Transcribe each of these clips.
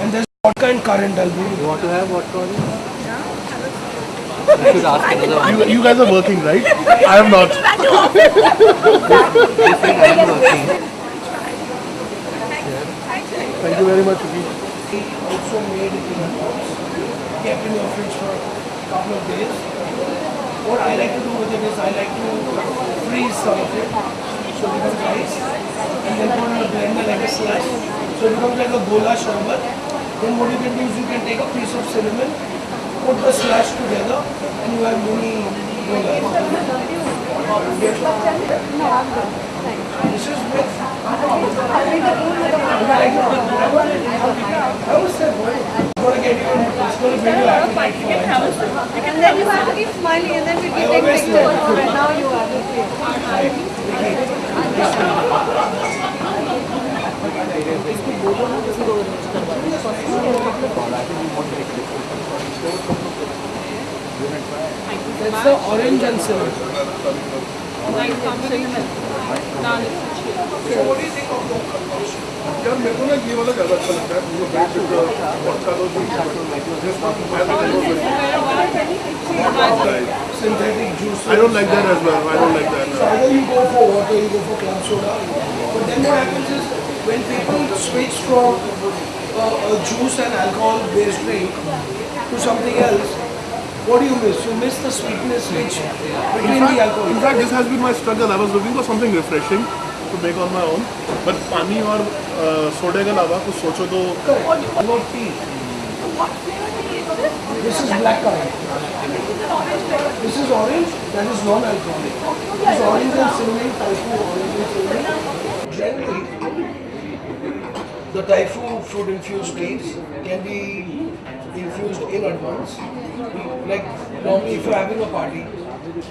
And there's vodka and currant, I'll bring You you. want to have vodka? You should ask another one. You guys are working, right? I am not. He's saying I am working. Thank you very much, Vicky. Also made in a box, kept in your fridge for a couple of days. What I like to do with it is I like to freeze some of it, so it becomes ice, and then put in a blender like a slush, so it becomes like a gola sherbet. Then what you can do is you can take a piece of cinnamon, put the slush together, and you have mini golas. This is with I was said, boy, it's going to get you, it's going to bring you appetite for lunch. And then you have to keep smiling and then we keep taking pictures. And now you are That's the orange and cinnamon. So what do you think of that combination? यार मेरे को ना ये वाला ज़्यादा अच्छा लगता है मुझे ब्रेड विद वोडका दो Synthetic juice. I don't like that as well. I don't like that. So either you go for water, you go for club soda. But then what happens is when people switch from a juice and alcohol based drink to something else, what do you miss? You miss the sweetness which between the alcohol. In fact, this has been my struggle. I was looking for something refreshing to make on my own. But पानी और सोडे के अलावा कुछ सोचो तो Correct. About tea. This is black currant. This is orange, that is non-alcoholic. This is orange and cinnamon, Typhoon orange and cinnamon. Generally, the Typhoon fruit infused teas can be infused in advance. Like normally if you're having a party,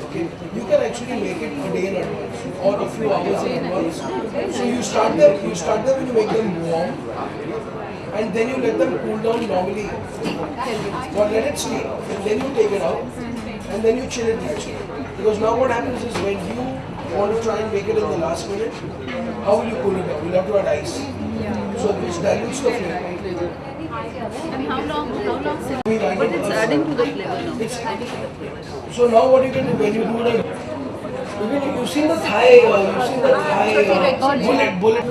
okay, you can actually make it a day in advance or a few hours in advance. So you start them when you make them warm. And then you let them cool down normally. Or let it steep, and then you take it out, and then you chill it naturally. Because now what happens is when you want to try and make it in the last minute, how will you cool it down? You'll have to add ice. So which dilutes the flavor. And how long But it's adding to the flavor now. So now what you can do when you do the you've seen the Thai bullet.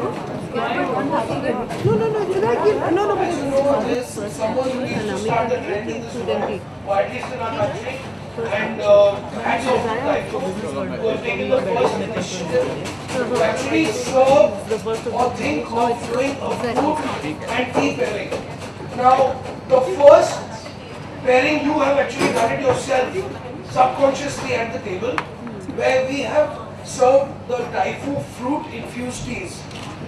No, This someone who needs to start the trend in this world, or at least in our country, and hats off to Typhoon who have taken the first initiative to actually serve or think of doing a food and tea pairing. Now, the first pairing you have actually done it yourself subconsciously at the table, where we have served the Typhoon fruit infused teas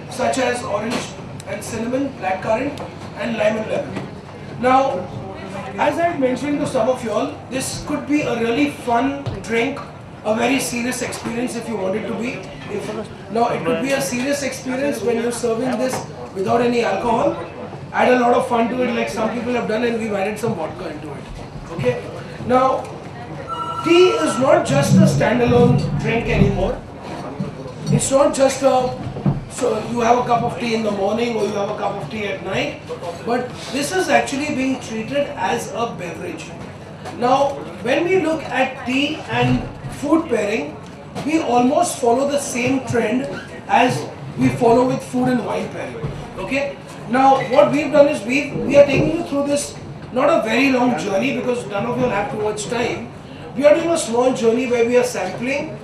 such as orange and cinnamon, blackcurrant and lime and lemon. Now, as I mentioned to some of you all, this could be a really fun drink, a very serious experience if you want it to be. Now, it could be a serious experience when you're serving this without any alcohol. Add a lot of fun to it like some people have done, and we've added some vodka into it. Okay? Now, tea is not just a standalone drink anymore. It's not just so you have a cup of tea in the morning or you have a cup of tea at night, but this is actually being treated as a beverage. Now, when we look at tea and food pairing, we almost follow the same trend as we follow with food and wine pairing. Okay? Now, what we've done is we are taking you through this, not a very long journey because none of you will have too much time. We are doing a small journey where we are sampling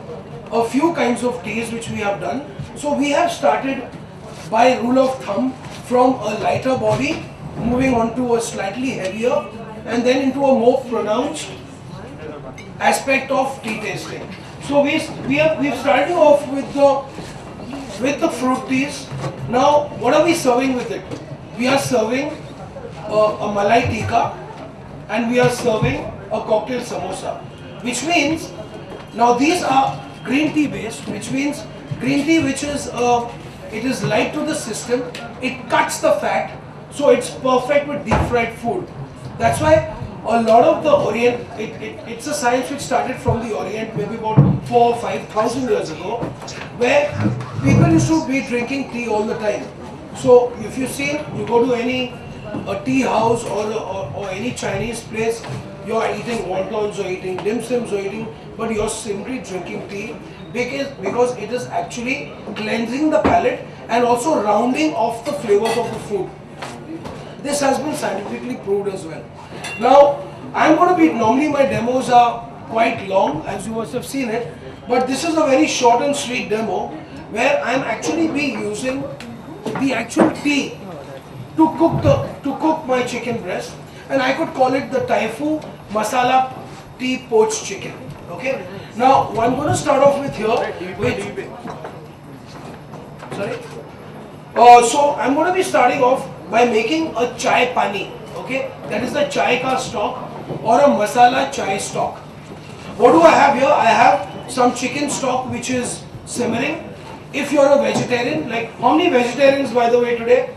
a few kinds of teas which we have done. So we have started by rule of thumb from a lighter body, moving on to a slightly heavier, and then into a more pronounced aspect of tea tasting. So we've started off with the fruit teas. Now, what are we serving with it? We are serving a malai tikka, and we are serving a cocktail samosa, which means now these are green tea based, which means green tea which is it is light to the system, it cuts the fat, so it's perfect with deep fried food. That's why a lot of the Orient, it's a science which started from the Orient maybe about 4,000 or 5,000 years ago, where people used to be drinking tea all the time. So if you see, you go to any a tea house or any Chinese place, you are eating wontons or eating dim sums or eating, but you are simply drinking tea because it is actually cleansing the palate and also rounding off the flavors of the food. This has been scientifically proved as well. Now, I'm going to be, normally my demos are quite long, as you must have seen it, but this is a very short and sweet demo where I'm actually be using the actual tea to cook my chicken breast, and I could call it the Taifu Masala Tea Poached Chicken. Okay. Now, I'm going to start off with here. Sorry. So I'm going to be starting off by making a chai pani. Okay, that is the chai ka stock or a masala chai stock. What do I have here? I have some chicken stock which is simmering. If you're a vegetarian, like how many vegetarians by the way today?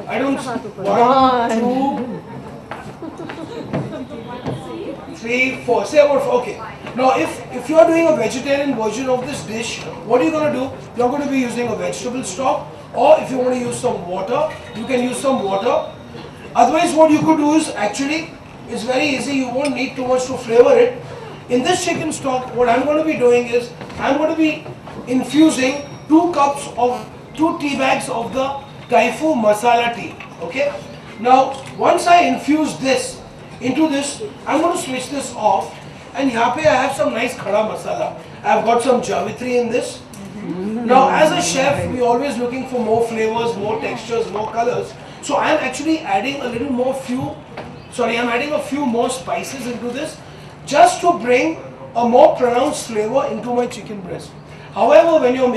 I don't. 1, 2, 3, 4. Say about 4. Okay. Now, if you are doing a vegetarian version of this dish, what are you going to do? You're going to be using a vegetable stock, or if you want to use some water, you can use some water. Otherwise, what you could do is actually, it's very easy. You won't need too much to flavor it. In this chicken stock, what I'm going to be doing is, I'm going to be infusing 2 tea bags of the Taifu masala tea. Okay. Now, once I infuse this into this, I'm going to switch this off, and here I have some nice khada masala. I've got some javitri in this. Now, as a chef, we're always looking for more flavors, more textures, more colors. So I'm actually adding a few more spices into this, just to bring a more pronounced flavor into my chicken breast. However, whenever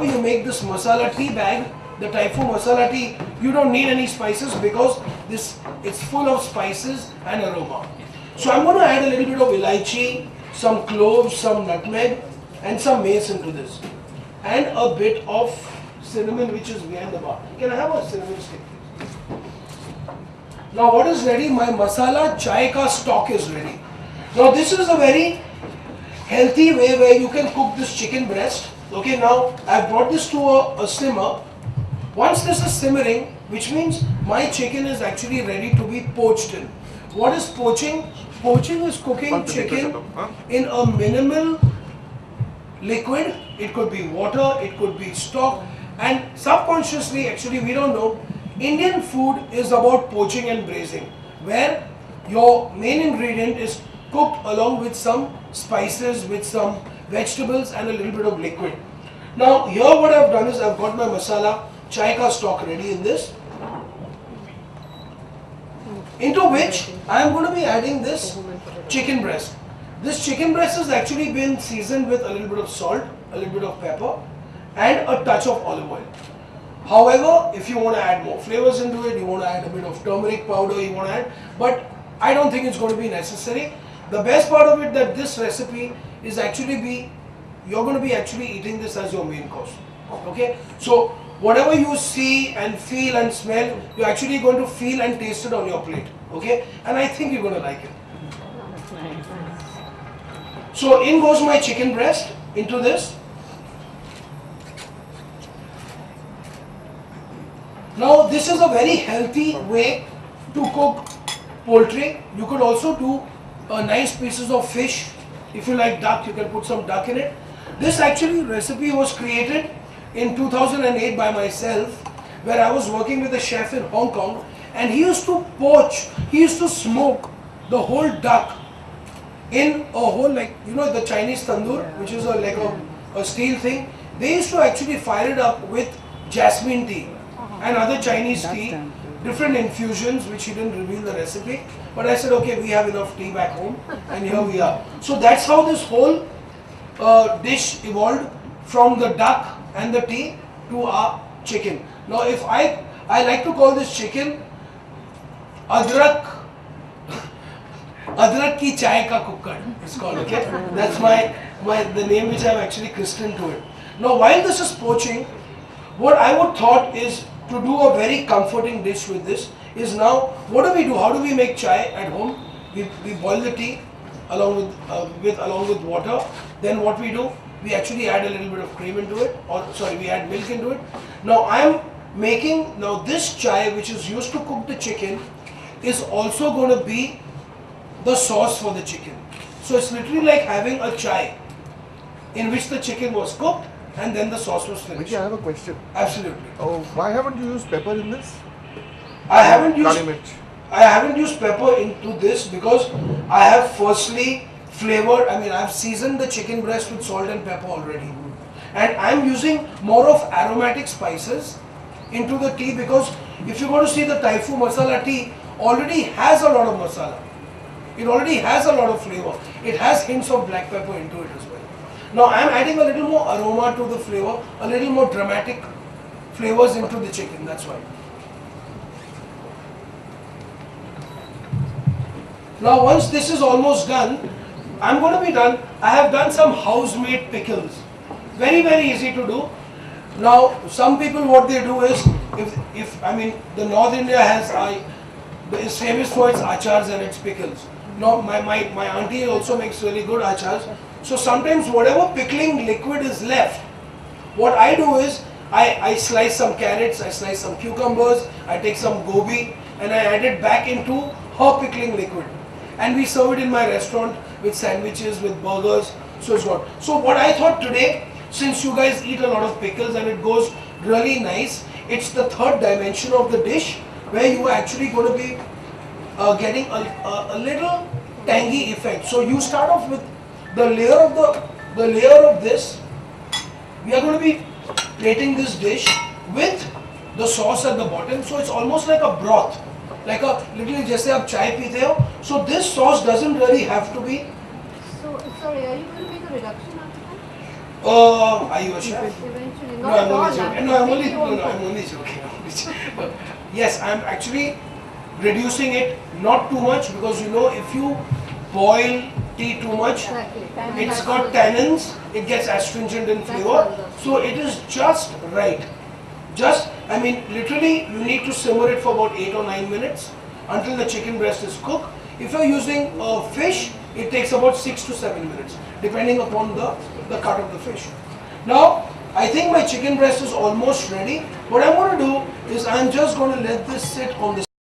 you make this masala tea bag, the Taifu masala tea, you don't need any spices because it's full of spices and aroma. So I'm going to add a little bit of elaichi, some cloves, some nutmeg, and some mace into this, and a bit of cinnamon which is behind the bar. Can I have a cinnamon stick, please? Now what is ready? My masala chai ka stock is ready. Now this is a very healthy way where you can cook this chicken breast. Okay, now I've brought this to a simmer. Once this is simmering, which means my chicken is actually ready to be poached in. What is poaching? Poaching is cooking chicken in a minimal liquid. It could be water, it could be stock, and subconsciously, actually we don't know, Indian food is about poaching and braising, where your main ingredient is cooked along with some spices, with some vegetables and a little bit of liquid. Now here what I've done is I've got my masala chai ka stock ready in this, into which I am going to be adding this chicken breast. This chicken breast has actually been seasoned with a little bit of salt, a little bit of pepper, and a touch of olive oil. However, if you want to add more flavors into it, you want to add a bit of turmeric powder, you want to add, but I don't think it's going to be necessary. The best part of it that this recipe is you're going to be actually eating this as your main course. Okay, so whatever you see and feel and smell, you're actually going to feel and taste it on your plate. Okay, and I think you're going to like it. So in goes my chicken breast into this. Now this is a very healthy way to cook poultry. You could also do nice pieces of fish. If you like duck, you can put some duck in it. This actually recipe was created in 2008 by myself, where I was working with a chef in Hong Kong, and he used to smoke the whole duck in a whole, like, you know, the Chinese tandoor, which is like a steel thing. They used to actually fire it up with jasmine tea and other Chinese tea, different infusions, which he didn't reveal the recipe. But I said, okay, we have enough tea back home, and here we are. So that's how this whole dish evolved, from the duck and the tea to our chicken. Now, if I like to call this chicken adrak ki chai ka kukkad, it's called. Okay, that's the name which I've actually christened to it. Now, while this is poaching, what I would thought is to do a very comforting dish with this is, now what do we do? How do we make chai at home? We boil the tea along with water. Then what we do? We actually add a little bit of cream into it, we add milk into it. Now I am making, now this chai which is used to cook the chicken is also going to be the sauce for the chicken. So it's literally like having a chai in which the chicken was cooked and then the sauce was finished. Vicky, I have a question. Absolutely. Oh, why haven't you used pepper in this? I haven't used Kali mirch. I haven't used pepper into this because I have firstly flavored, I mean I've seasoned the chicken breast with salt and pepper already. And I'm using more of aromatic spices into the tea because if you go to see the Taifu masala tea, already has a lot of masala. It already has a lot of flavor. It has hints of black pepper into it as well. Now I'm adding a little more aroma to the flavor, a little more dramatic flavors into the chicken, that's why. Now once this is almost done, I'm going to be done. I have done some house-made pickles. Very, very easy to do. Now some people what they do is, if I mean the North India is famous for its achars and its pickles. Now my auntie also makes really good achars. So sometimes whatever pickling liquid is left, what I do is I slice some carrots, I slice some cucumbers, I take some gobi and I add it back into her pickling liquid. And we serve it in my restaurant with sandwiches, with burgers, so it's good. So what I thought today, since you guys eat a lot of pickles and it goes really nice, it's the third dimension of the dish where you are actually going to be getting a little tangy effect. So you start off with the layer of this. We are going to be plating this dish with the sauce at the bottom. So it's almost like a broth, like a little jaise aap chai peete ho. So this sauce doesn't really have to be. So, sorry, are you going to make a reduction after that? Are you a chef? Eventually, No, not I'm at all. only joking. No, I'm only joking. Yes, I'm actually reducing it, not too much, because you know if you boil tea too much, Exactly. it's got tannins, it gets astringent in flavor. So it is just right. I mean, literally you need to simmer it for about 8 or 9 minutes until the chicken breast is cooked. If you're using fish, it takes about 6 to 7 minutes, depending upon the cut of the fish. Now, I think my chicken breast is almost ready. What I'm going to do is I'm just going to let this sit on the